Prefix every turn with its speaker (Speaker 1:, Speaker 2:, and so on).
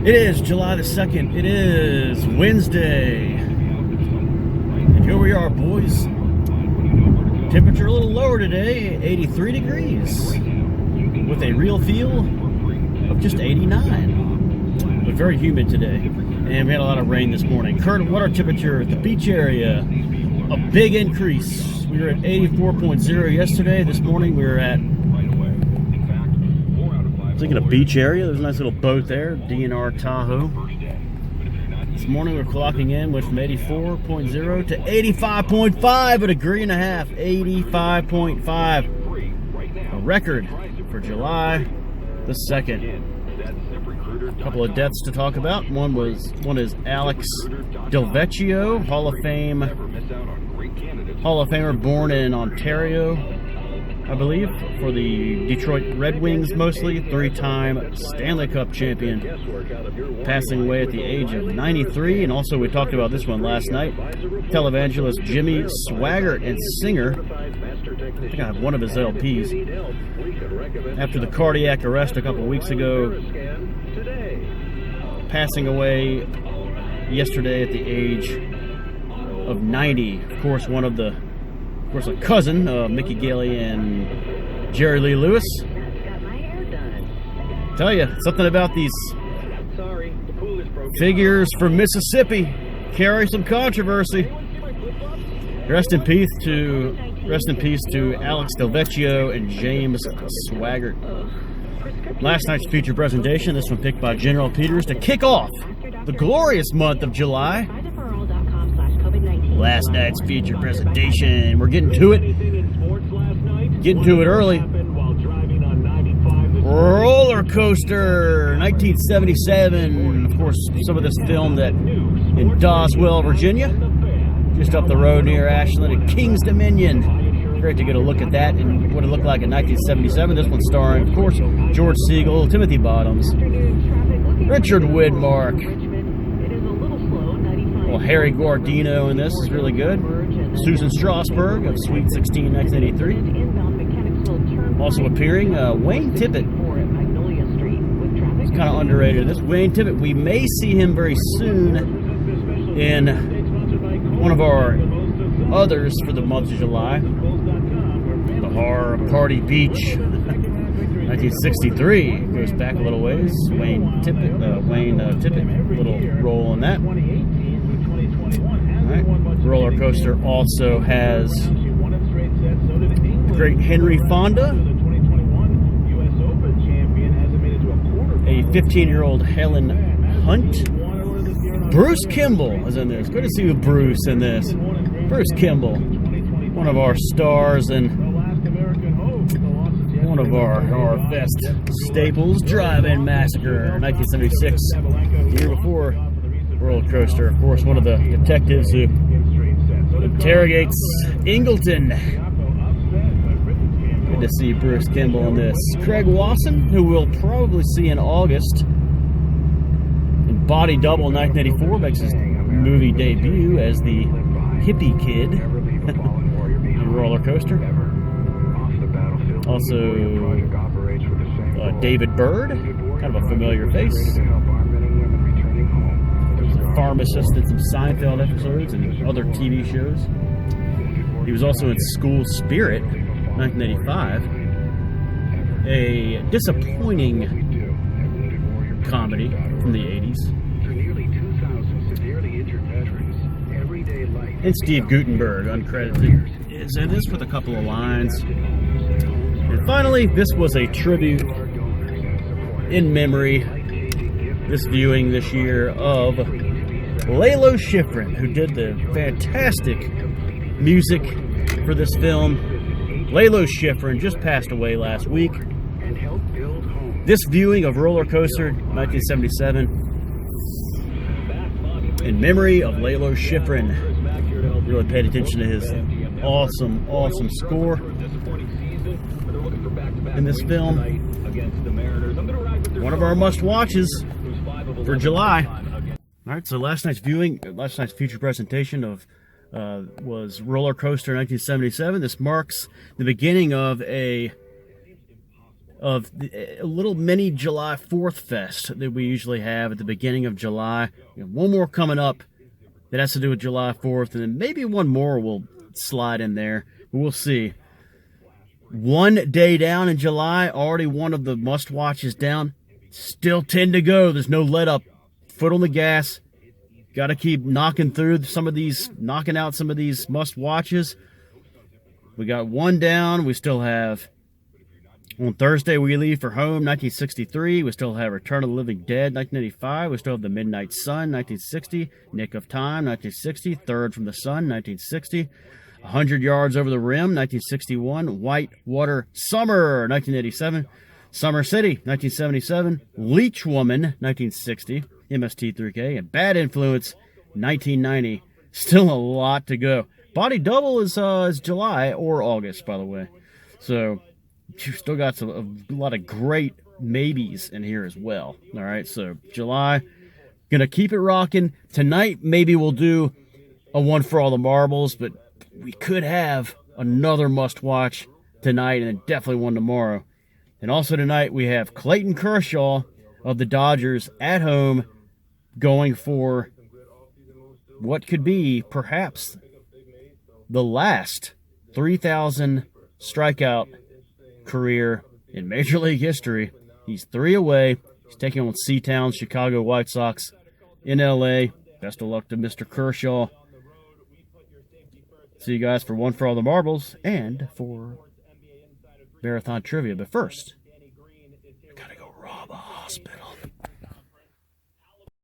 Speaker 1: It is July the 2nd. It is Wednesday. And here we are, boys. Temperature a little lower today, 83 degrees. With a real feel of just 89. But very humid today. And we had a lot of rain this morning. Current water temperature at the beach area, a big increase. We were at 84.0 yesterday. This morning we were at, thinking of beach area, there's a nice little boat there, DNR Tahoe. This morning we're clocking in with from 84.0 to 85.5, a degree and a half, 85.5. A record for July the 2nd. A couple of deaths to talk about. One is Alex Delvecchio, Hall of Famer, born in Ontario, I believe, for the Detroit Red Wings mostly, three-time Stanley Cup champion, passing away at the age of 93. And also, we talked about this one last night, televangelist Jimmy Swaggart and singer, I think I have one of his LPs, after the cardiac arrest a couple weeks ago, passing away yesterday at the age of 90. Of course, a cousin of Mickey Galley and Jerry Lee Lewis. Tell you, something about these figures from Mississippi carry some controversy. Rest in peace to Alex Delvecchio and James Swaggart. Last night's feature presentation, this one picked by General Peters to kick off the glorious month of July. Last night's feature presentation. We're getting to it. Getting to it early. Roller Coaster, 1977. Of course, some of this filmed in Doswell, Virginia, just up the road near Ashland and King's Dominion. Great to get a look at that and what it looked like in 1977. This one starring, of course, George Siegel, Timothy Bottoms, Richard Widmark. Well, Harry Guardino in this is really good. Susan Strasberg of Sweet 16, 1983. Also appearing, Wayne Tippett. He's kind of underrated. This Wayne Tippett, we may see him very soon in one of our others for the month of July. The Horror Party Beach, 1963. Goes back a little ways. Wayne Tippett, little role in that. Right. Roller Coaster also has the great Henry Fonda, a 15-year-old Helen Hunt. Bruce Kimball is in this. Good to see Bruce in this. Bruce Kimball, one of our stars and one of our best staples. Drive-In Massacre, 1976, the year before Roller Coaster. Of course, one of the detectives who interrogates Ingleton. Good to see Bruce Kimball in this. Craig Wasson, who we'll probably see in August in Body Double 1984, makes his movie debut as the hippie kid in Roller Coaster. Also, David Byrd, kind of a familiar face. Pharmacist in some Seinfeld episodes and other TV shows. He was also in School Spirit, 1985, a disappointing comedy from the 80s. And Steve Guttenberg, uncredited, is in this with a couple of lines. And finally, this was a tribute in memory, this viewing this year, of Lalo Schifrin, who did the fantastic music for this film. Lalo Schifrin just passed away last week. This viewing of Roller Coaster 1977 in memory of Lalo Schifrin. Really paid attention to his awesome score in this film. One of our must-watches for July. All right, so last night's feature presentation of was Roller Coaster 1977. This marks the beginning of a a little mini July 4th fest that we usually have at the beginning of July. We have one more coming up that has to do with July 4th, and then maybe one more will slide in there. We'll see. 1 day down in July, already one of the must-watches down. Still 10 to go. There's no let up. Foot on the gas. Got to keep knocking out some of these must-watches. We got one down. We still have, on Thursday, We Leave for Home, 1963. We still have Return of the Living Dead, 1985. We still have The Midnight Sun, 1960. Nick of Time, 1960. Third from the Sun, 1960. 100 Yards Over the Rim, 1961. White Water Summer, 1987. Summer City, 1977. Leech Woman, 1960. MST3K. And Bad Influence, 1990. Still a lot to go. Body Double is July or August, by the way. So you've still got a lot of great maybes in here as well. All right, so July, gonna keep it rocking. Tonight, maybe we'll do a one for all the marbles, but we could have another must-watch tonight, and then definitely one tomorrow. And also tonight, we have Clayton Kershaw of the Dodgers at home going for what could be perhaps the last 3,000 strikeout career in Major League history. He's 3 away. He's taking on Seatown, Chicago White Sox in L.A. Best of luck to Mr. Kershaw. See you guys for One for All the Marbles and for Marathon Trivia. But first,